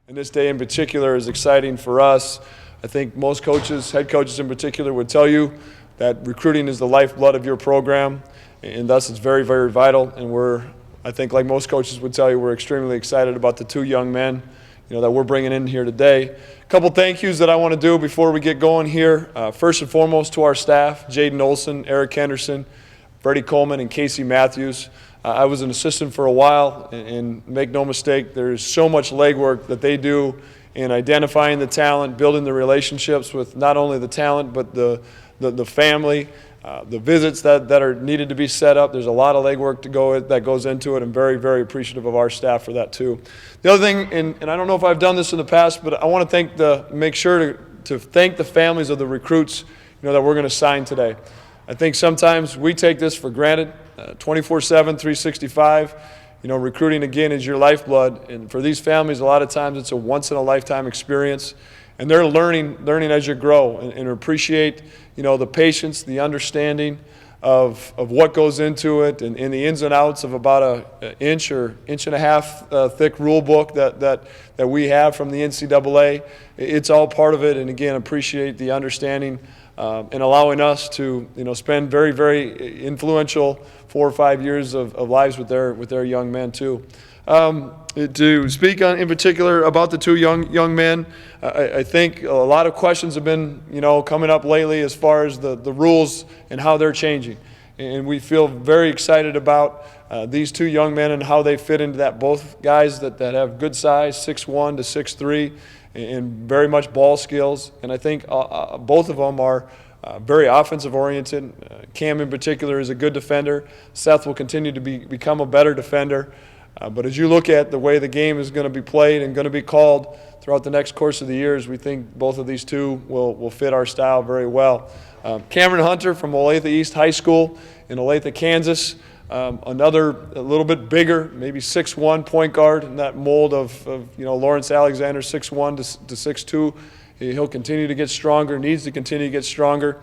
And this day in particular is exciting for us. I think most coaches, head coaches in particular, would tell you that recruiting is the lifeblood of your program, and thus it's very, very vital. And I think like most coaches would tell you, we're extremely excited about the two young men that we're bringing in here today. A couple thank yous that I want to do before we get going here. First and foremost to our staff, Jaden Olson, Eric Henderson, Freddie Coleman, and Casey Matthews. I was an assistant for a while, and make no mistake, there's so much legwork that they do in identifying the talent, building the relationships with not only the talent but the family, the visits that are needed to be set up. There's a lot of legwork that goes into it. I'm very, very appreciative of our staff for that too. The other thing, and I don't know if I've done this in the past, but I want to make sure to thank the families of the recruits that we're going to sign today. I think sometimes we take this for granted, 24/7, 365. Recruiting, again, is your lifeblood. And for these families, a lot of times it's a once-in-a-lifetime experience. And they're learning as you grow and appreciate, the patience, the understanding of what goes into it and the ins and outs of about an inch or inch and a half thick rule book that we have from the NCAA. It's all part of it. And, again, appreciate the understanding and allowing us to, spend very, very influential 4 or 5 years of lives with their young men too. To speak in particular about the two young men, I think a lot of questions have been, coming up lately as far as the rules and how they're changing. And we feel very excited about these two young men and how they fit into that. Both guys that have good size, 6'1" to 6'3", and very much ball skills. And I think both of them are very offensive oriented. Cam in particular is a good defender. Seth will continue to become a better defender. But as you look at the way the game is going to be played and going to be called throughout the next course of the years, we think both of these two will fit our style very well. Cameron Hunter from Olathe East High School in Olathe, Kansas. Another a little bit bigger, maybe 6'1" point guard in that mold of Lawrence Alexander, 6'1" to 6'2". He'll continue to get stronger, needs to continue to get stronger.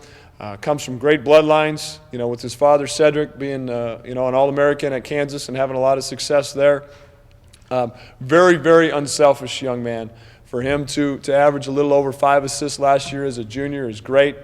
Comes from great bloodlines, with his father Cedric being an All-American at Kansas and having a lot of success there. Very, very unselfish young man. For him to average a little over 5 assists last year as a junior is great.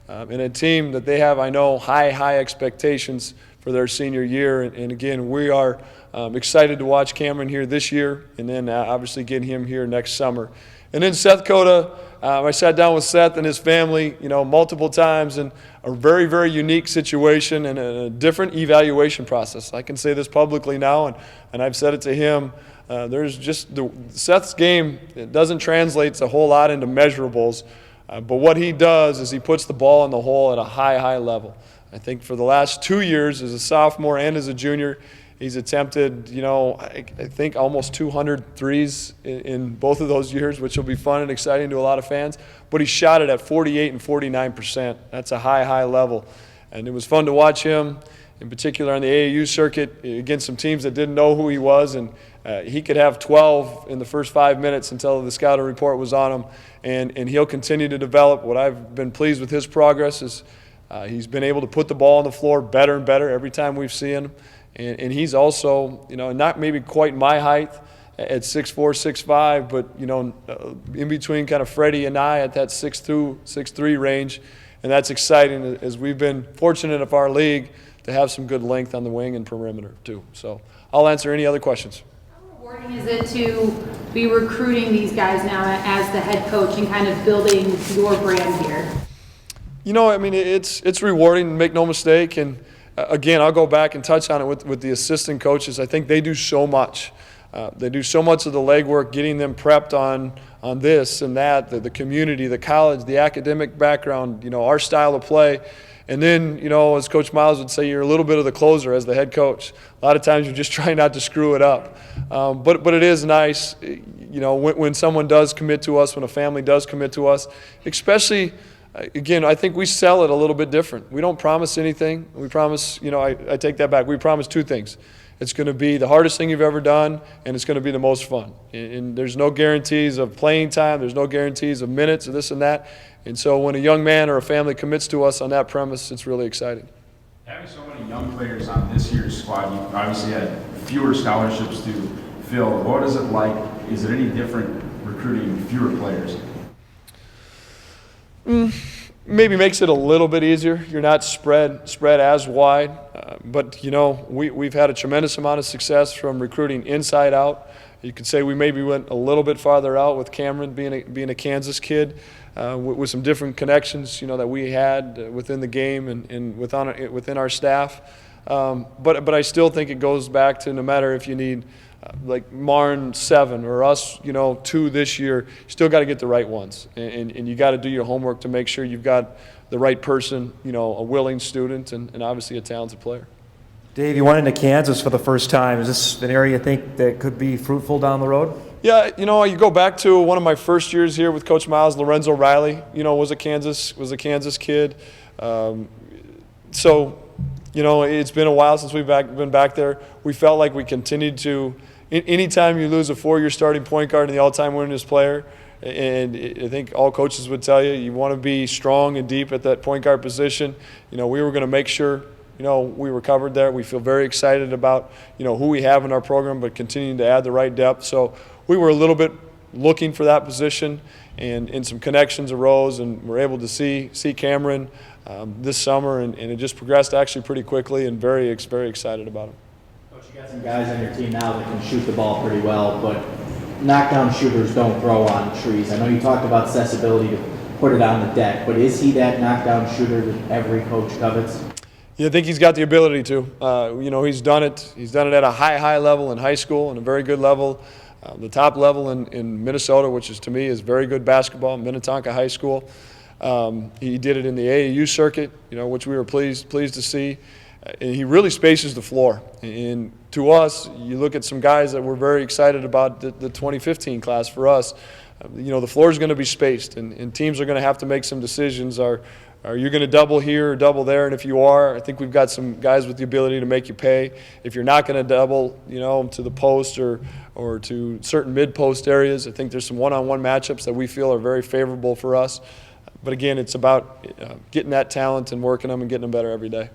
And a team that they have, I know, high expectations for their senior year. And again, we are excited to watch Cameron here this year, and then obviously getting him here next summer. And then Seth Coatta, I sat down with Seth and his family, multiple times, in a very, very unique situation and a different evaluation process. I can say this publicly now, and I've said it to him. There's just Seth's game, it doesn't translate a whole lot into measurables, but what he does is he puts the ball in the hole at a high level. I think for the last 2 years, as a sophomore and as a junior, he's attempted, I think almost 200 threes in both of those years, which will be fun and exciting to a lot of fans. But he shot it at 48 and 49%. That's a high level. And it was fun to watch him, in particular on the AAU circuit, against some teams that didn't know who he was. And he could have 12 in the first 5 minutes until the scouting report was on him. And he'll continue to develop. What I've been pleased with his progress is he's been able to put the ball on the floor better and better every time we've seen him. And he's also, not maybe quite my height at 6'4", 6'5", but, in between kind of Freddie and I at that 6'2", 6'3" range. And that's exciting as we've been fortunate of our league to have some good length on the wing and perimeter too. So I'll answer any other questions. How rewarding is it to be recruiting these guys now as the head coach and kind of building your brand here? It's rewarding, make no mistake. And again, I'll go back and touch on it with the assistant coaches. I think they do so much. They do so much of the legwork, getting them prepped on this and that, the community, the college, the academic background, our style of play. And then, as Coach Miles would say, you're a little bit of the closer as the head coach. A lot of times you're just trying not to screw it up. But it is nice, when someone does commit to us, when a family does commit to us, especially – again, I think we sell it a little bit different. We don't promise anything. We promise, I take that back. We promise 2 things. It's going to be the hardest thing you've ever done, and it's going to be the most fun. And there's no guarantees of playing time. There's no guarantees of minutes or this and that. And so when a young man or a family commits to us on that premise, it's really exciting. Having so many young players on this year's squad, you obviously had fewer scholarships to fill. What is it like? Is it any different recruiting fewer players? Maybe makes it a little bit easier. You're not spread as wide, but you know we've had a tremendous amount of success from recruiting inside out. You could say we maybe went a little bit farther out with Cameron being a Kansas kid, with some different connections, you know, that we had within the game and within our staff. But I still think it goes back to no matter if you need like Marn 7 or us, you know, 2 this year, you still got to get the right ones, and you got to do your homework to make sure you've got the right person, you know, a willing student and obviously a talented player. Dave, you went into Kansas for the first time. Is this an area you think that could be fruitful down the road? Yeah, you know, you go back to one of my first years here with Coach Miles. Lorenzo Riley, you know, was a Kansas kid. So, you know, it's been a while since we've been back there. We felt like we continued to. Anytime you lose a 4-year starting point guard and the all-time winningest player, and I think all coaches would tell you, you want to be strong and deep at that point guard position. You know, we were going to make sure, you know, we were covered there. We feel very excited about, you know, who we have in our program, but continuing to add the right depth. So we were a little bit looking for that position, and some connections arose, and we're able to see Cameron this summer, and it just progressed actually pretty quickly, and very excited about him. Coach, you got some guys on your team now that can shoot the ball pretty well, but knockdown shooters don't grow on trees. I know you talked about Seth's ability to put it on the deck, but is he that knockdown shooter that every coach covets? Yeah, I think he's got the ability to. You know, he's done it. He's done it at a high level in high school and a very good level. The top level in Minnesota, which is to me is very good basketball, Minnetonka High School. He did it in the AAU circuit, you know, which we were pleased to see. And he really spaces the floor. And to us, you look at some guys that we're very excited about, the 2015 class for us. You know, the floor is going to be spaced, and teams are going to have to make some decisions. Are you going to double here or double there? And if you are, I think we've got some guys with the ability to make you pay. If you're not going to double, you know, to the post or to certain mid-post areas, I think there's some one-on-one matchups that we feel are very favorable for us. But again, it's about getting that talent and working them and getting them better every day.